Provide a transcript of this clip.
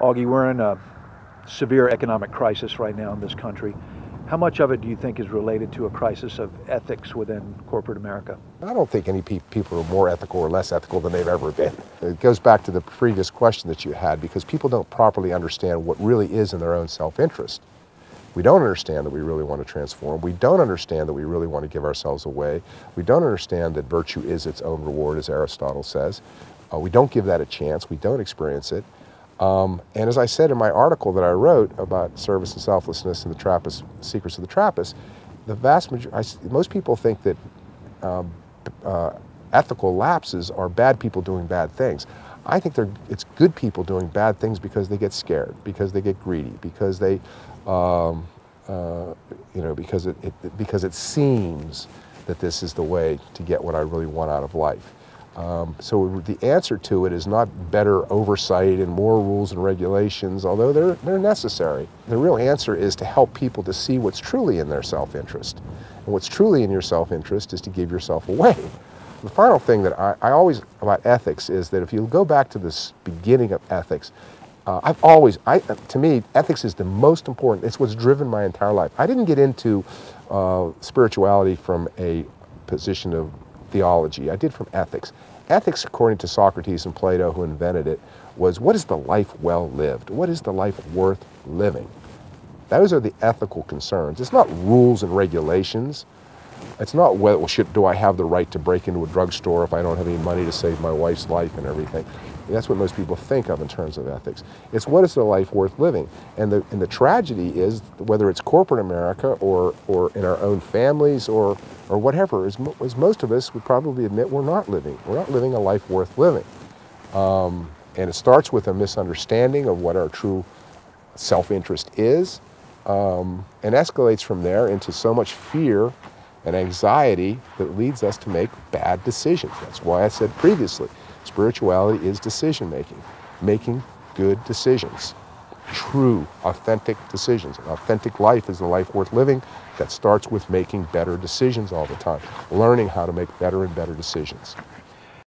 Augie, we're in a severe economic crisis right now in this country. How much of it do you think is related to a crisis of ethics within corporate America? I don't think any people are more ethical or less ethical than they've ever been. It goes back to the previous question that you had, because people don't properly understand what really is in their own self-interest. We don't understand that we really want to transform. We don't understand that we really want to give ourselves away. We don't understand that virtue is its own reward, as Aristotle says. We don't give that a chance. We don't experience it. And as I said in my article that I wrote about service and selflessness and the Trappist secrets of the Trappist, the vast majority, most people think that ethical lapses are bad people doing bad things. I think it's good people doing bad things because they get scared, because they get greedy, because they, because it seems that this is the way to get what I really want out of life. So the answer to it is not better oversight and more rules and regulations, although they're necessary. The real answer is to help people to see what's truly in their self-interest. And what's truly in your self-interest is to give yourself away. The final thing that I always about ethics is that if you go back to this beginning of ethics, to me, ethics is the most important. It's what's driven my entire life. I didn't get into spirituality from a position of theology. I did from ethics. Ethics, according to Socrates and Plato, who invented it, was what is the life well lived? What is the life worth living? Those are the ethical concerns. It's not rules and regulations. It's not, well, do I have the right to break into a drugstore if I don't have any money to save my wife's life and everything. That's what most people think of in terms of ethics. It's what is the life worth living? And the tragedy is, whether it's corporate America or in our own families or whatever, is most of us would probably admit we're not living. We're not living a life worth living. And it starts with a misunderstanding of what our true self-interest is, and escalates from there into so much fear and anxiety that leads us to make bad decisions. That's why I said previously, spirituality is decision-making, making good decisions, true, authentic decisions. An authentic life is the life worth living that starts with making better decisions all the time, learning how to make better and better decisions.